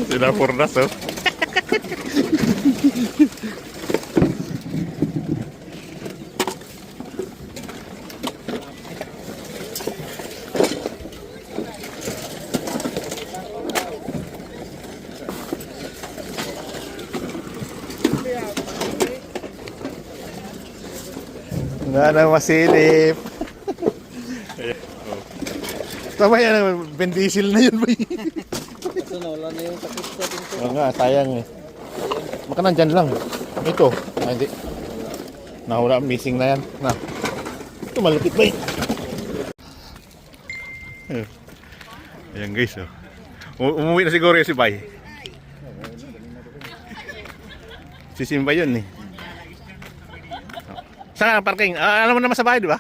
Sudah purnas oh. Nggak ada masilip. Tama yan, bendisil na yun ba? Kaso nawala na yung takip sa pinto. Oo nga, sayang eh. Baka nandyan lang. Ito. Ay, hindi. Nahula, missing na yan. Na. Ito, malupit ba eh. Ayan guys, oh. Umuwi na siguro yung si Bay. Si Simba yun eh. Saan ang parking? Alam mo naman sa bahay, di ba?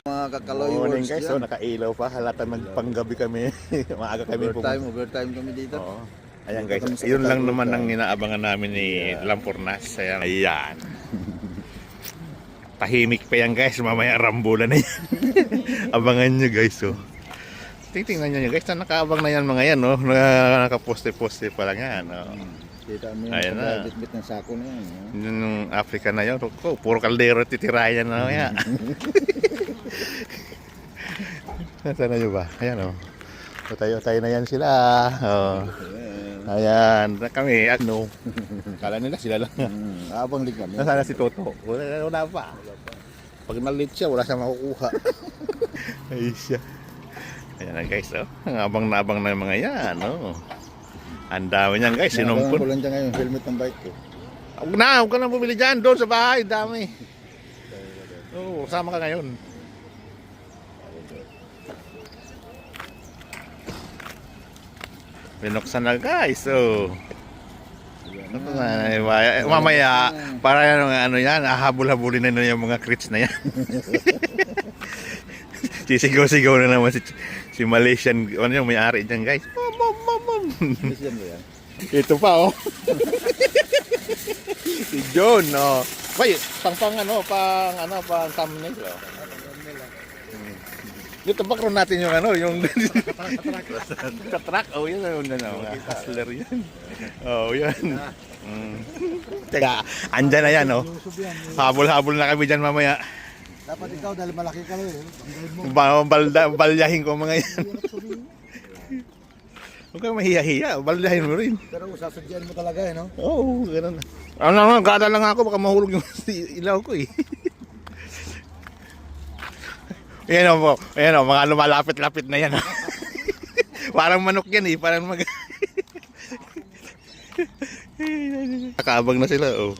Mga kakaloy Morning works guys, so nakailaw pa. Halata magpanggabi kami. Maaga kami overtime kami dito. Oo. Ayan guys, yun lang naman ang inaabangan namin ni Lampurnas. Ayan. Tahimik pa yan guys, mamaya rambulan na yan. Abangan nyo guys, oh. Tingnan nyo guys, nakaabang na yan mga yan, oh. Nakaposte-poste pa lang yan, oh. Kita mo Ayan na. yung bit ng sako na yan. Yung Africa na yun, oh, puro kaldero titirayan na yan. Nasaan na nyo ba? Ayan, oh. Tayo na yan sila. Oh. Ayan, kami, ano. Kala nila sila lang. Abang din kami. Nasaan na si Toto? Wala pa. Pag nalit siya, wala siya makukuha. Ay siya. Ayan na guys, oh. Abang na yung mga yan, oh. Ang dami niyan guys, sinumpon. Kulang dyan ngayon, helmet ng bike ko. Huwag ka na bumili dyan, doon sa bahay, dami. Oo, sama ka ngayon. Binuksan na guys, oh. Mamaya, para yan, ano yan, habol-habulin na yung mga crits na yan. Sisigaw-sigaw na naman si Malaysian, ano yung may-ari dyan guys. Malaysian mo yan? Ito pa oh. Si John oh. Bay, pang thumbnail oh. Dito background natin yung ano, yung sa truck. Oh, yun yung hustler yan. Oh, yan. Teka, andyan na yan oh. Habol-habol na kami dyan mamaya. Dapat ikaw dahil malaki ka rin. Balyahin ko mga yan. Huwag kang mahiya-hiya, baldahin mo rin. Pero sasadyan mo talaga eh, no? Oo, gano'n. Ano, gada lang ako, baka mahulog yung ilaw ko eh. Ayan o po, ayan o, mga lumalapit-lapit na yan. Parang manok yan eh, parang mag... Nakaabang na sila, oh.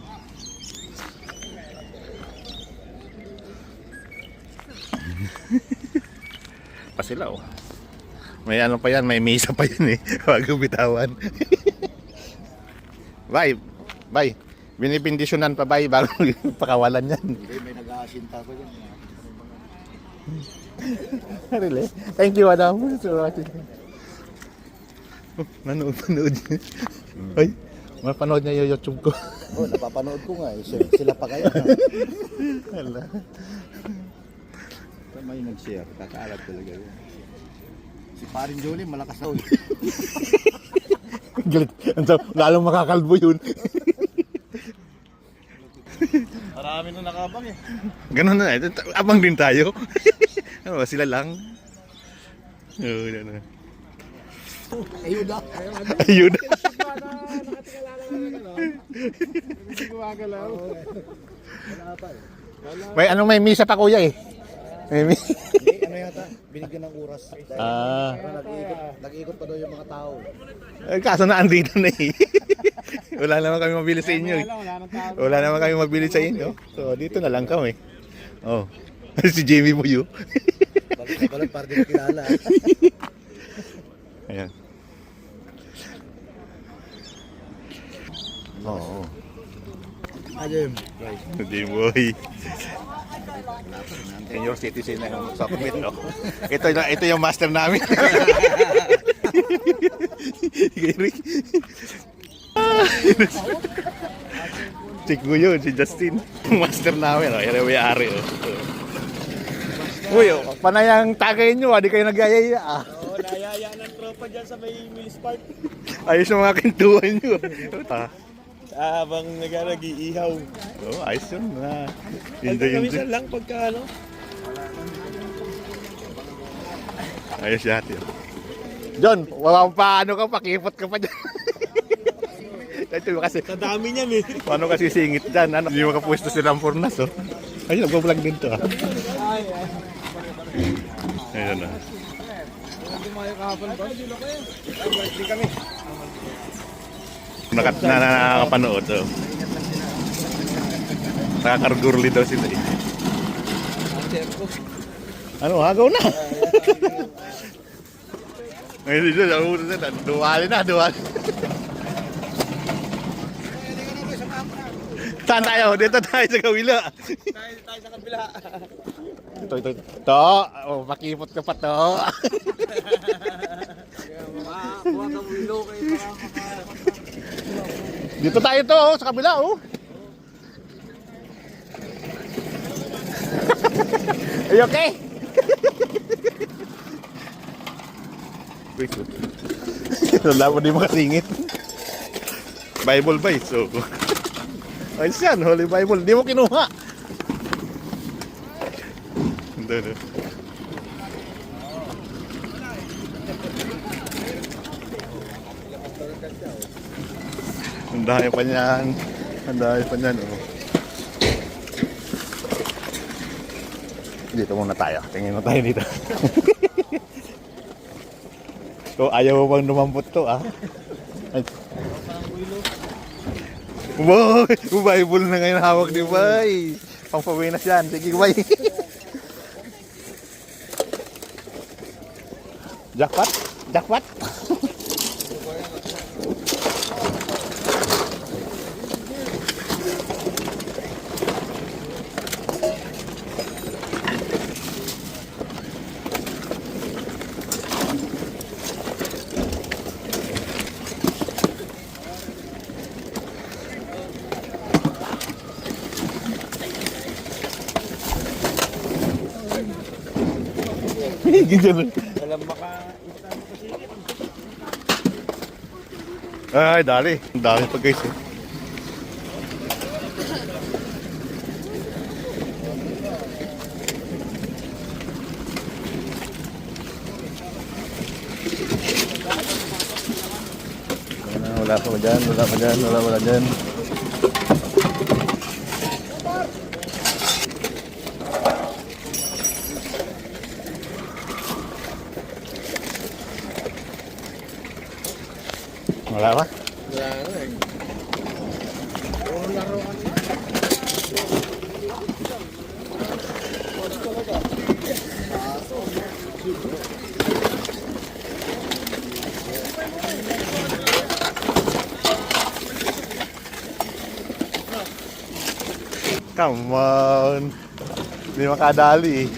Pa sila, oh. May ano pa yan, may misa pa yan eh. Huwag bitawan. Bye. Binipindisyonan pa bay bago pakawalan yan. Hindi, may nag-aasinta ko dyan. Really? Thank you, Adam. So, manood. Ay, mapanood niya yung YouTube ko. Oh, napapanood ko nga eh. Sila pa kayo. Hala. May nag-share. Kakaalat talaga yun. Si Paring Jolie, malakas daw. Galit. Lalong makakalbo yun. Marami nung nakabang eh. Ganun na. Abang din tayo. Ano ba, sila lang? Oo, yan na. Ayuda. Ayuda. May misa pa kuya eh. Ano yata, binigyan ng oras. Nag-iikot pa daw yung mga tao. Kaso na andito na eh. Wala naman kami mabili sa inyo eh. Wala naman kami mabili sa inyo. So dito na lang kami. Oh. Si Jamie mo yun. Balik para din kilala. Ayan. Oo. Ajim. Hindi boy. Senior citizen na yung submit, no? Ito yung master namin. Gary. Chick ko yun, si Justin. Master namin, oh. Yan ang may-ari, oh. Uy, oh, panayang tagayin nyo, di kayo nag-ayaya, ah. Oo, nayaya ng tropa dyan sa may Mills Park. Ayos yung mga kintuan nyo. Ah, Habang nag-iihaw. oh, ayos yun, ah. Pagkakamisan lang pagka ano. Ayos yan, yun. John, paano ka, pakipot ka pa dyan. Ito kasi, Sa dami niyan eh. paano kasi singit dyan, ano? Hindi makapwesto silang furnas, oh. Ayun, nagbablog din to, ah. Ayun, ah. Nakakapanood, oh. Nakakargurli daw sila, eh. Ano, hagaw na. Ngayon dito, duwali na. Saan tayo? Dito tayo sa kawila. Tayo sa kabila. Ito. Oh, makipot ka pa to. Buha ka wilo kayo para Dito tayo to, oh, sa kabila, oh. Are you okay? Wait. Wala mo di makasingit. Bible ba, so. Ayos yan, Holy Bible. Di mo kinuha. Hindi. Ang dami pa niyan. Oh. Dito muna tayo. Tingin mo tayo dito. So, ayaw mo bang lumampot to, ah? Ay. Wow! Bible na ngayon hawak ni Bay. Pangpawinas yan. Sige, Bay. Jackpot. Ganyan. walang maka... Ay, dali. Ang dami pa, guys. Eh. Wala pa dyan. Wala pa? Wala na eh. Puro laro ka na. Come on. Hindi makadali.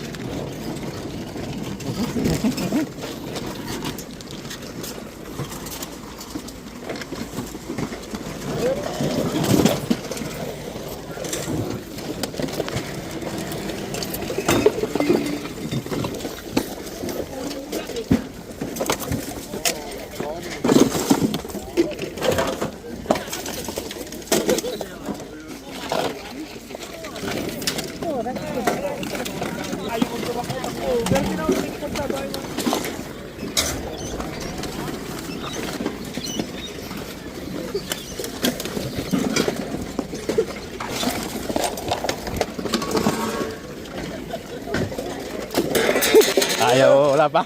Ayaw, wala pa?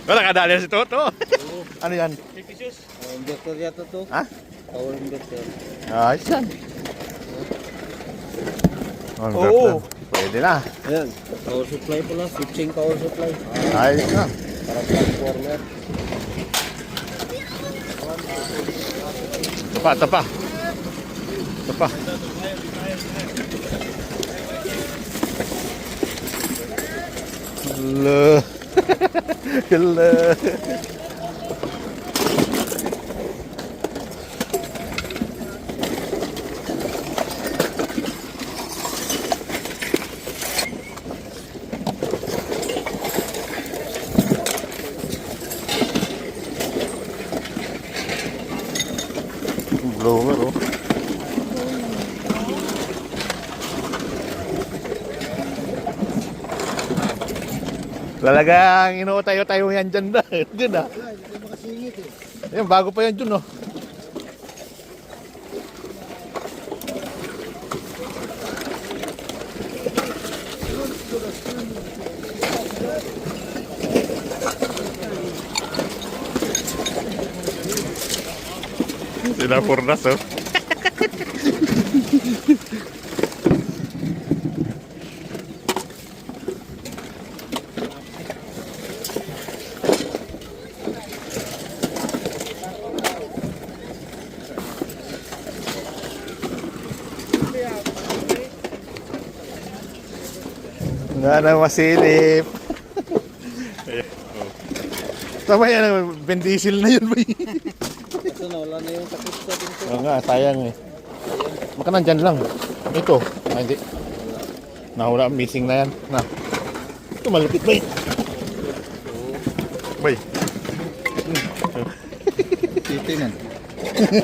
Wala kadali si Toto. Ano yan? Inverter yata to. Ha? Power inverter. Ayos yan. Oo. Pwede na. Ayan. Power supply pala. Switching power supply. Ayos na. Para transformer. Ito pa. Hello. Lalagang tayo yan dyan na. Dyan na. Wala, hindi makasingit eh. Ayan, bago pa yan dyan, oh. Sila Furnas, oh. Nga na masilip. Ayan, oh. Tama yan, bendisil na yun, boy. Ito na, wala na yung takip sa dito. Oo nga, sayang eh. Baka nandyan lang. Ito. Ah, hindi. Nahula, missing na yan. Na. Ito, malupit ba Bay. Titi man.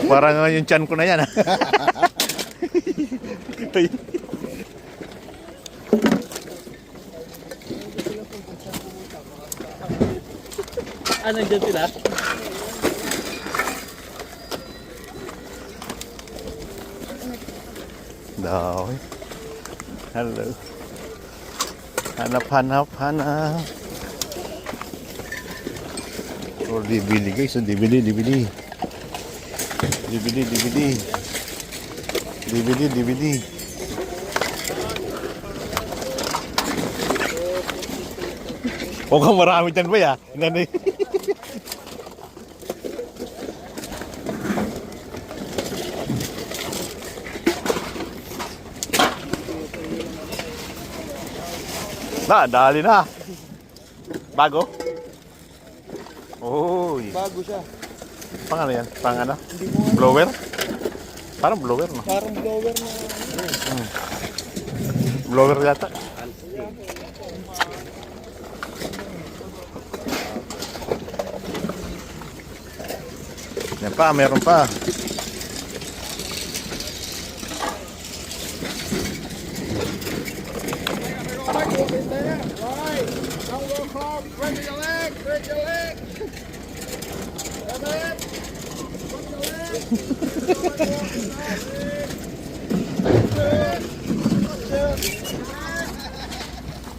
Parang yung chan ko na yan. Ay. Nandiyan sila? Daw. Hello. Hanap. Oh, DVD guys. DVD. O kang marami dyan ba ya? Nanay. Dali na. Bago? Uy. Bago siya. Pang ano yan? Pang ano? Blower? Parang blower, no? Parang blower na. Blower yata. Yan pa, meron pa.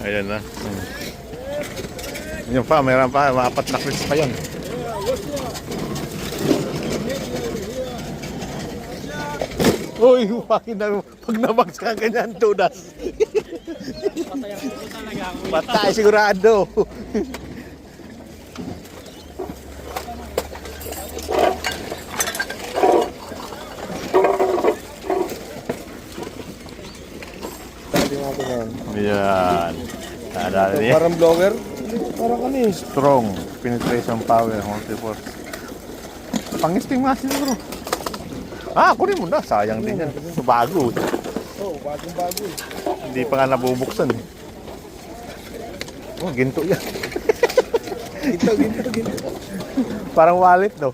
Ayan na. Yan pa, meron pa. Mga 4 na clips pa yan. Uy, pag nabagsakan ganyan, tudas. Patay sigurado. Ayan. Nadali niya. Parang blower. Parang ano eh. Strong. Penetration power. Multi-force. Pang-sting masin bro. Ah, kunin mo na. Sayang din yan. Bago. Oh, bagong-bago eh. Hindi pa nga nabubuksan eh. Oh, ginto yan. Ginto. Parang wallet no.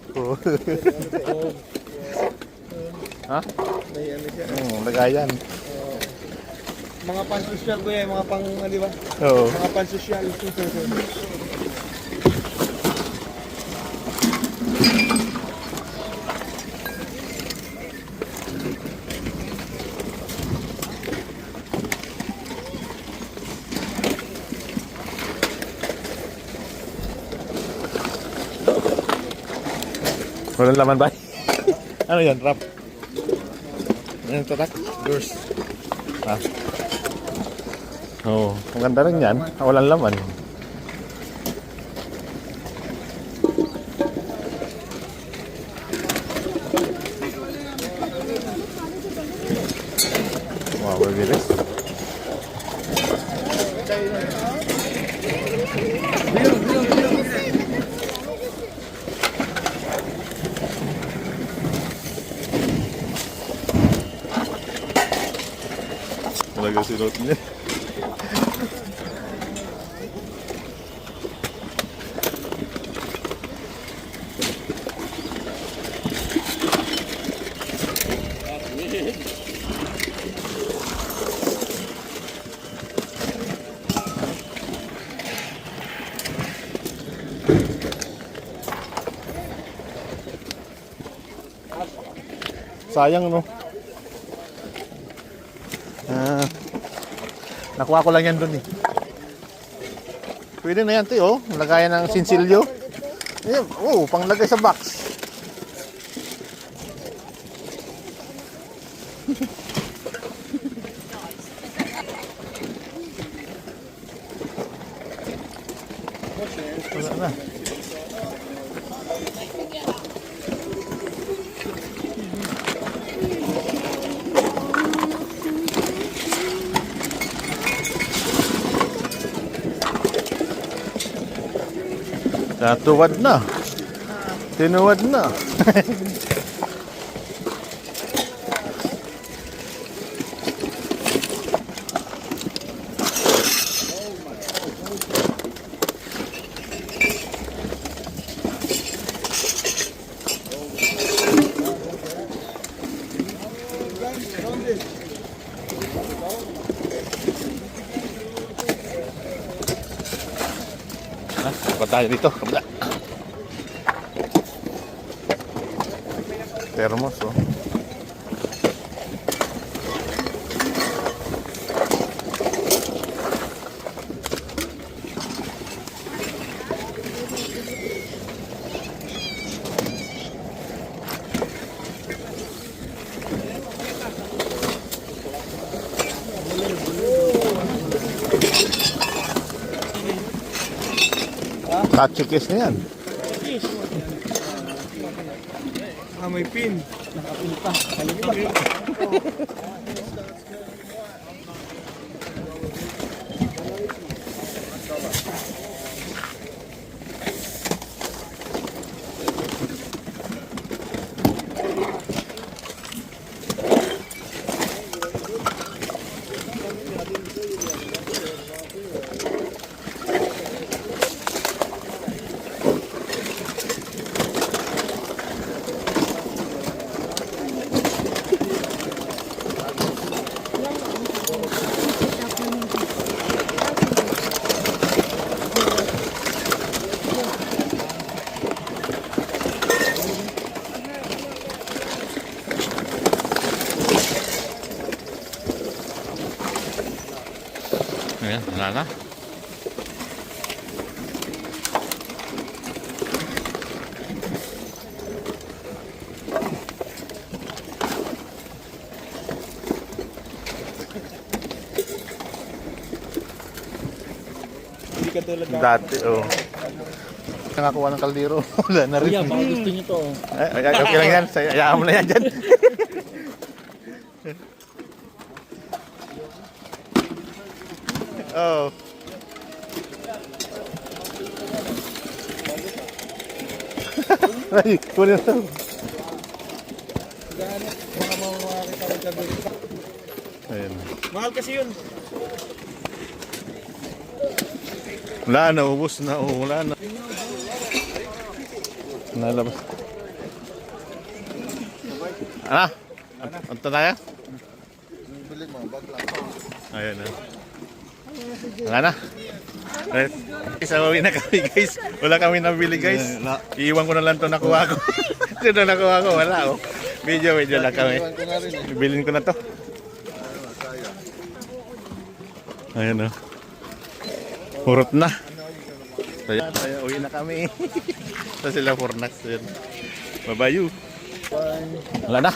Ha? May ano siya. Lagayan. Mga pan-social ko yan, mga pang, di ba? Oo. Mga pan-social. Walang laman ba? Ano yan? Wrap? Ano yung tatak? Doors. Ah. Oo. Ang ganda rin yan. Walang laman. Wow, mabilis. Talaga sinot niya. Sayang, no? Ah, nakuha ko lang yan dun eh. Pwede na yan, te, oh. Lagayan ng sinsilyo. Ayan, oh, panglagay sa box. Wala na. Natuwad na. Tinuwad na. Pa tayo dito, kabila. Thermos, oh. Touchy case na yan. Ah, may pin. Nakapin pa. Ayan, wala na. Hindi ka tulad na. Dati, oh. Nakakuha ng kaldero. Wala na rin. Kuya, baka gusto niyo to. Ay, okay lang yan. Hayaan mo na yan dyan. Oh. Ay, kunin na. Baka mawawari ka rin dito. Ayan. Mahal kasi yun. Wala na, ubos na. Oh, wala na. Nalabas. Ano? Anto tayo? Bili mo, bag lang. Ayan na. Wala na. Isa uwi na kami guys. Wala kami nabili guys. Iiwan ko na lang ito nakuha ko. Ito na nakuha ko. Wala oh. Medyo lang kami. Bilhin ko na to. Ayan o. Hurot na. Kaya uwi na kami. Ito sila Fornax. Babayu. Wala na.